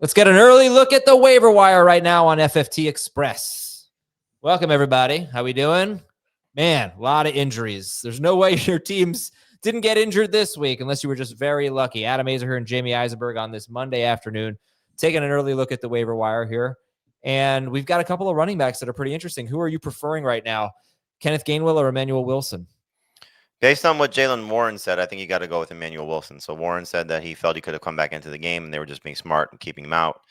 Let's get an early look at the waiver wire right now on FFT Express. Welcome, everybody. How we doing? Man, a lot of injuries. There's no way your teams didn't get injured this week unless you were just very lucky. Aizer and Jamey Eisenberg on this Monday afternoon, taking an early look at the waiver wire here. And we've got a couple of running backs that are pretty interesting. Who are you preferring right now? Kenneth Gainwell or Emmanuel Wilson? Based on what Jaylen Warren said, I think you got to go with Emmanuel Wilson. So Warren said that he felt he could have come back into the game, and they were just being smart and keeping him out.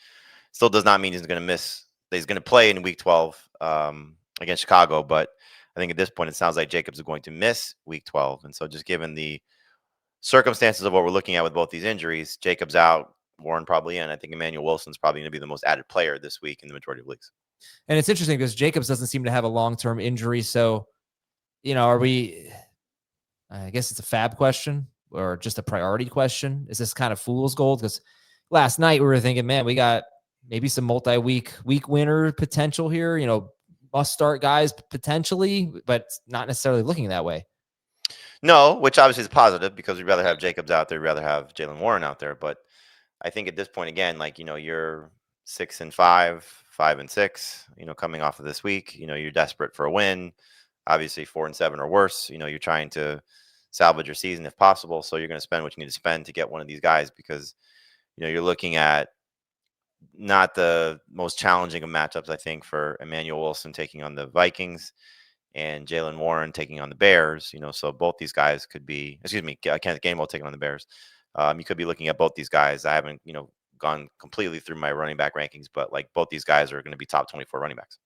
Still does not mean he's going to miss. He's going to play in Week 12 against Chicago, but I think at this point it sounds like Jacobs is going to miss Week 12. And so just given the circumstances of what we're looking at with both these injuries, Jacobs out, Warren probably in. I think Emmanuel Wilson's probably going to be the most added player this week in the majority of leagues. And it's interesting because Jacobs doesn't seem to have a long-term injury. So, are we... I guess it's a fab question or just a priority question. Is this kind of fool's gold? Because last night we were thinking, man, we got maybe some week winner potential here, must start guys potentially, but not necessarily looking that way. No, which obviously is positive because we'd rather have Jacobs out there. We'd rather have Jaylen Warren out there. But I think at this point, again, you're 6-5, 5-6, coming off of this week, you're desperate for a win. Obviously 4-7 or worse, you're trying to salvage your season if possible. So you're going to spend what you need to spend to get one of these guys because, you're looking at not the most challenging of matchups, I think, for Emmanuel Wilson taking on the Vikings and Jaylen Warren taking on the Bears, so both these guys could be, Kenneth Gainwell taking on the Bears. You could be looking at both these guys. I haven't, gone completely through my running back rankings, but both these guys are going to be top 24 running backs.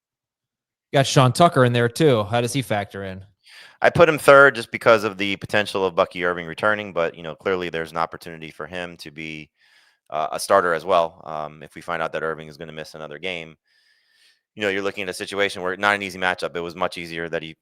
Got Sean Tucker in there too. How does he factor in? I put him third just because of the potential of Bucky Irving returning, but clearly there's an opportunity for him to be a starter as well. If we find out that Irving is going to miss another game, you're looking at a situation where not an easy matchup. It was much easier that he,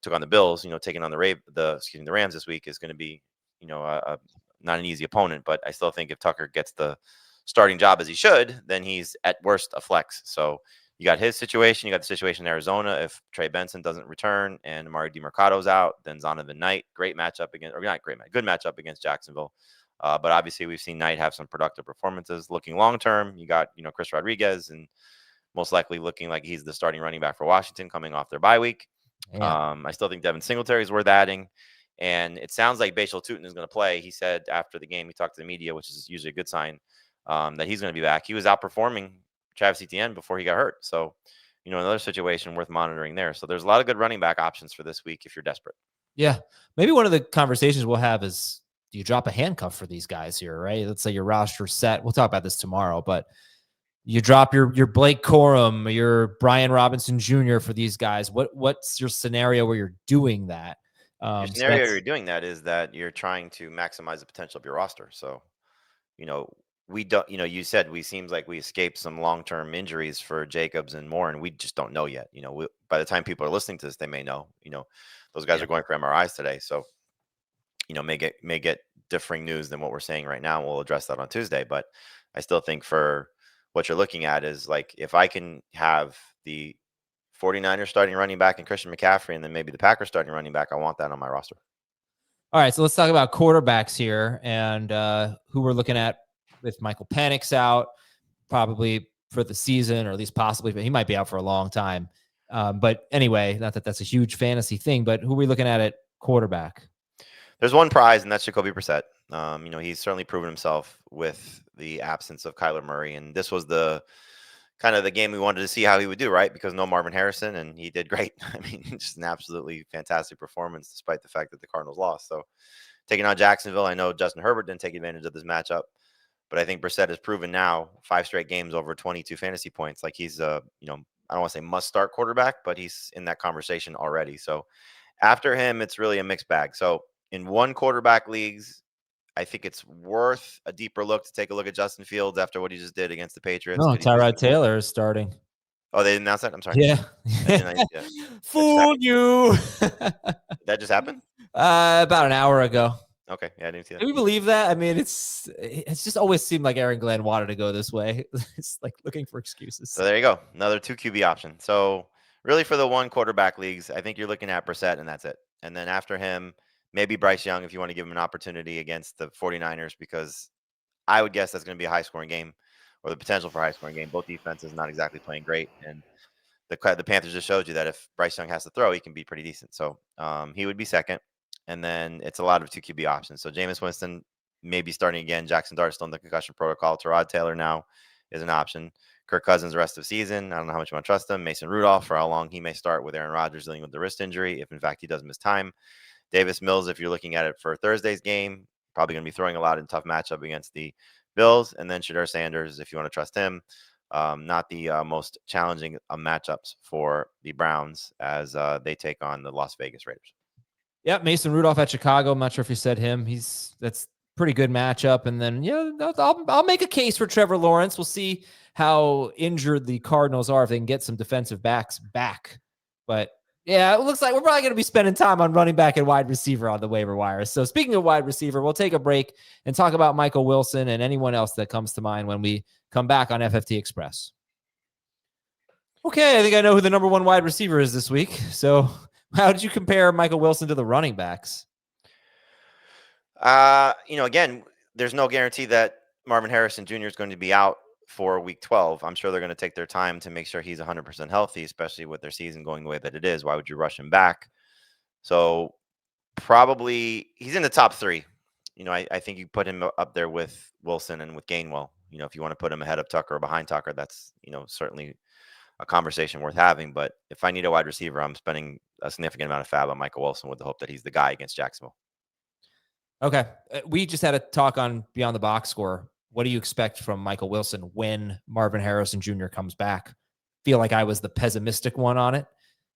took on the Bills. Taking on the Rams this week is going to be, not an easy opponent. But I still think if Tucker gets the starting job as he should, then he's at worst a flex. So you got his situation. You got the situation in Arizona. If Trey Benson doesn't return and Amari DiMercado's out, then Zonovan Knight, good matchup against Jacksonville. But obviously we've seen Knight have some productive performances. Looking long term, you got Chris Rodriguez, and most likely looking like he's the starting running back for Washington coming off their bye week. Yeah. I still think Devin Singletary is worth adding. And it sounds like Bashal Tutin is going to play. He said after the game, he talked to the media, which is usually a good sign, that he's going to be back. He was outperforming Travis Etienne before he got hurt. So, another situation worth monitoring there. So there's a lot of good running back options for this week if you're desperate. Yeah. Maybe one of the conversations we'll have is, do you drop a handcuff for these guys here, right? Let's say your roster's set. We'll talk about this tomorrow, but you drop your Blake Corum, your Brian Robinson Jr. for these guys. What's your scenario where you're doing that? Your scenario you're doing that is that you're trying to maximize the potential of your roster. So, we don't, you said seems like we escaped some long-term injuries for Jacobs and Warren. We just don't know yet. By the time people are listening to this, they may know, those guys are going for MRIs today. So, may get differing news than what we're saying right now. We'll address that on Tuesday, but I still think for what you're looking at is if I can have the 49ers starting running back and Christian McCaffrey, and then maybe the Packers starting running back, I want that on my roster. All right. So let's talk about quarterbacks here and who we're looking at with Michael Penix out probably for the season, or at least possibly, but he might be out for a long time. But anyway, not that that's a huge fantasy thing, but who are we looking at quarterback? There's one prize, and that's Jacoby Brissett. He's certainly proven himself with the absence of Kyler Murray, and this was the kind of the game we wanted to see how he would do, right? Because no Marvin Harrison, and he did great. I mean, just an absolutely fantastic performance, despite the fact that the Cardinals lost. So taking on Jacksonville, I know Justin Herbert didn't take advantage of this matchup, but I think Brissett has proven now 5 straight games over 22 fantasy points. Like he's I don't want to say must start quarterback, but he's in that conversation already. So after him, it's really a mixed bag. So in one quarterback leagues, I think it's worth a deeper look to take a look at Justin Fields after what he just did against the Patriots. No, Tyrod Taylor is starting. Oh, they didn't announce that? I'm sorry. Yeah. Fooled you. That just happened? About an hour ago. Okay. Yeah, I didn't see that. Can we believe that? I mean, it's just always seemed like Aaron Glenn wanted to go this way. It's like looking for excuses. So there you go. Another 2 QB option. So really for the one quarterback leagues, I think you're looking at Brissett, and that's it. And then after him, maybe Bryce Young if you want to give him an opportunity against the 49ers, because I would guess that's going to be a high-scoring game or the potential for a high-scoring game. Both defenses not exactly playing great, and the Panthers just showed you that if Bryce Young has to throw, he can be pretty decent. So he would be second, and then it's a lot of 2 QB options. So Jameis Winston maybe starting again. Jackson Dart still in the concussion protocol. Tyrod Taylor now is an option. Kirk Cousins the rest of the season. I don't know how much you want to trust him. Mason Rudolph for how long he may start with Aaron Rodgers dealing with the wrist injury, if in fact he does miss time. Davis Mills, if you're looking at it for Thursday's game, probably going to be throwing a lot in tough matchup against the Bills. And then Shedeur Sanders, if you want to trust him. Not the most challenging matchups for the Browns as they take on the Las Vegas Raiders. Yeah, Mason Rudolph at Chicago. I'm not sure if you said him. That's pretty good matchup. And then I'll make a case for Trevor Lawrence. We'll see how injured the Cardinals are if they can get some defensive backs back. But yeah, it looks like we're probably going to be spending time on running back and wide receiver on the waiver wire. So speaking of wide receiver, we'll take a break and talk about Michael Wilson and anyone else that comes to mind when we come back on FFT Express. Okay, I think I know who the number 1 wide receiver is this week. So how did you compare Michael Wilson to the running backs? Again, there's no guarantee that Marvin Harrison Jr. is going to be out for week 12. I'm sure they're going to take their time to make sure he's 100% healthy, especially with their season going the way that it is. Why would you rush him back? So probably he's in the top 3. I think you put him up there with Wilson and with Gainwell. If you want to put him ahead of Tucker or behind Tucker, that's, certainly a conversation worth having. But if I need a wide receiver, I'm spending a significant amount of fab on Michael Wilson with the hope that he's the guy against Jacksonville. Okay. We just had a talk on Beyond the Box Score. What do you expect from Michael Wilson when Marvin Harrison Jr. comes back? Feel like I was the pessimistic one on it,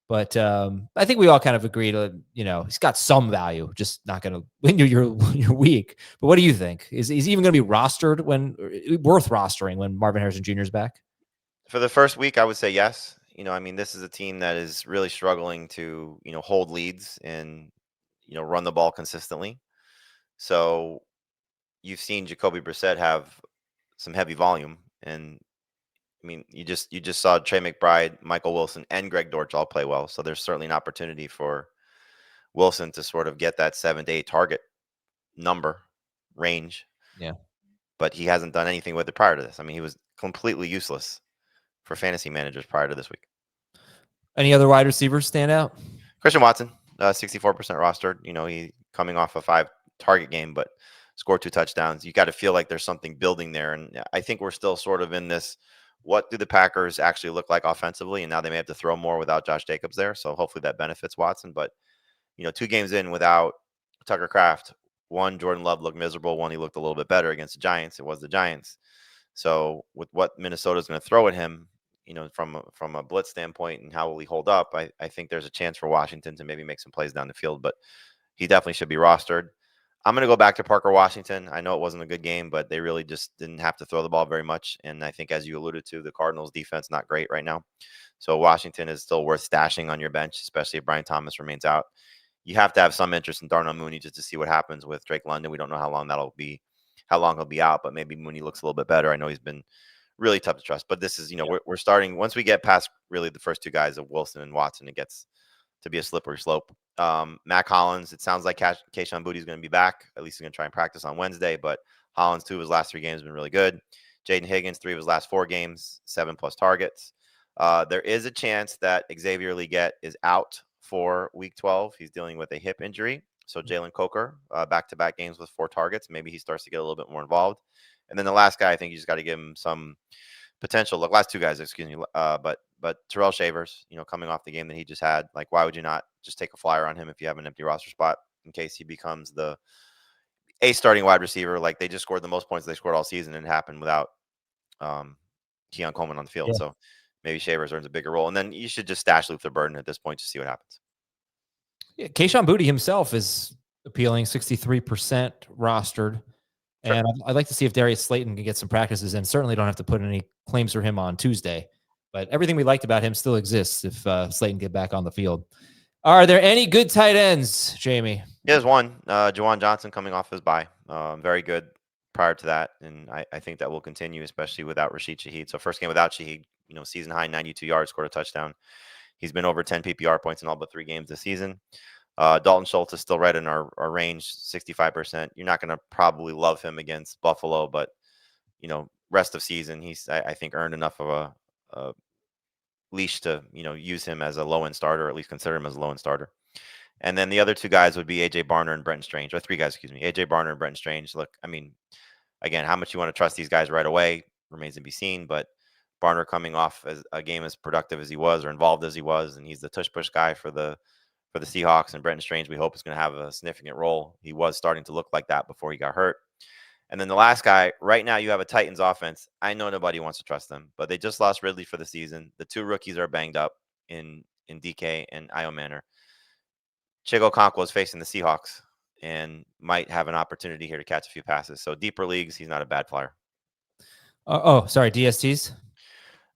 but I think we all kind of agree to, he's got some value, just not going to win your week. But what do you think? Is he even going to be rostered worth rostering when Marvin Harrison Jr. is back? For the first week, I would say yes. This is a team that is really struggling to, hold leads and, run the ball consistently. So you've seen Jacoby Brissett have some heavy volume. And you just saw Trey McBride, Michael Wilson, and Greg Dortch all play well. So there's certainly an opportunity for Wilson to sort of get that 7 to 8 target number range. Yeah. But he hasn't done anything with it prior to this. He was completely useless for fantasy managers prior to this week. Any other wide receivers stand out? Christian Watson, 64% rostered. He coming off a 5 target game, but scored 2 touchdowns. You got to feel like there's something building there. And I think we're still sort of in this, what do the Packers actually look like offensively? And now they may have to throw more without Josh Jacobs there. So hopefully that benefits Watson. But, 2 games in without Tucker Kraft, 1, Jordan Love looked miserable. 1, he looked a little bit better against the Giants. It was the Giants. So with what Minnesota's going to throw at him, from a blitz standpoint and how will he hold up, I think there's a chance for Washington to maybe make some plays down the field, but he definitely should be rostered. I'm going to go back to Parker Washington. I know it wasn't a good game, but they really just didn't have to throw the ball very much. And I think, as you alluded to, the Cardinals defense, not great right now. So Washington is still worth stashing on your bench, especially if Brian Thomas remains out. You have to have some interest in Darnell Mooney just to see what happens with Drake London. We don't know how long he'll be out, but maybe Mooney looks a little bit better. I know he's been really tough to trust, but this is, we're starting, once we get past really the first 2 guys of Wilson and Watson, it gets to be a slippery slope. Mac Hollins, it sounds like Kayshon Boutte is going to be back. At least he's going to try and practice on Wednesday, but Hollins, 2 of his last 3 games have been really good. Jaden Higgins, 3 of his last 4 games, 7+ targets. There is a chance that Xavier Legette is out for week 12. He's dealing with a hip injury. So Jalen Coker, back-to-back games with 4 targets. Maybe he starts to get a little bit more involved. And then the last guy, I think you just got to give him some potential. Look, last 2 guys, excuse me. But Terrell Shavers, coming off the game that he just had, like, why would you not just take a flyer on him if you have an empty roster spot in case he becomes a starting wide receiver? Like, they just scored the most points they scored all season, and it happened without Keon Coleman on the field. Yeah. So maybe Shavers earns a bigger role. And then you should just stash Luther Burden at this point to see what happens. Yeah, Kayshon Boutte himself is appealing, 63% rostered. Sure. And I'd like to see if Darius Slayton can get some practices in. Certainly don't have to put any claims for him on Tuesday. But everything we liked about him still exists if Slayton get back on the field. Are there any good tight ends, Jamie? Yeah, there's one. Juwan Johnson coming off his bye. Very good prior to that. And I think that will continue, especially without Rashid Shaheed. So first game without Shaheed, season high 92 yards, scored a touchdown. He's been over 10 PPR points in all but 3 games this season. Dalton Schultz is still right in our range, 65%. You're not going to probably love him against Buffalo, but, rest of season. He's, I think, earned enough of a leash to, use him as a low-end starter, or at least consider him as a low-end starter. And then the other two guys would be AJ Barner and Brenton Strange, or three guys, excuse me, AJ Barner and Brenton Strange. Look, I mean, again, how much you want to trust these guys right away remains to be seen, but Barner coming off as a game as productive as he was, or involved as he was, and he's the tush push guy for the Seahawks, and Brenton Strange, we hope, is going to have a significant role. He was starting to look like that before he got hurt. And then the last guy, right now you have a Titans offense. I know nobody wants to trust them, but they just lost Ridley for the season. The two rookies are banged up in DK and Io Manor. Chigo Okonkwo is facing the Seahawks and might have an opportunity here to catch a few passes. So deeper leagues, he's not a bad flyer. Sorry, DSTs.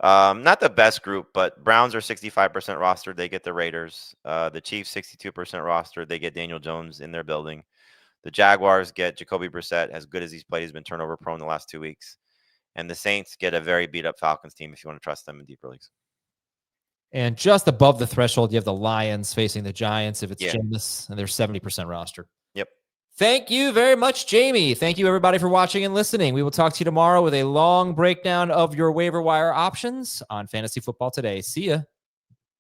Not the best group, but Browns are 65% rostered. They get the Raiders. The Chiefs 62% rostered. They get Daniel Jones in their building. The Jaguars get Jacoby Brissett. As good as he's played, he's been turnover prone the last 2 weeks. And the Saints get a very beat up Falcons team if you want to trust them in deeper leagues. And just above the threshold, you have the Lions facing the Giants if it's Yeah. Jameis, and they're 70% rostered. Yep. Thank you very much, Jamey. Thank you, everybody, for watching and listening. We will talk to you tomorrow with a long breakdown of your waiver wire options on Fantasy Football Today. See ya.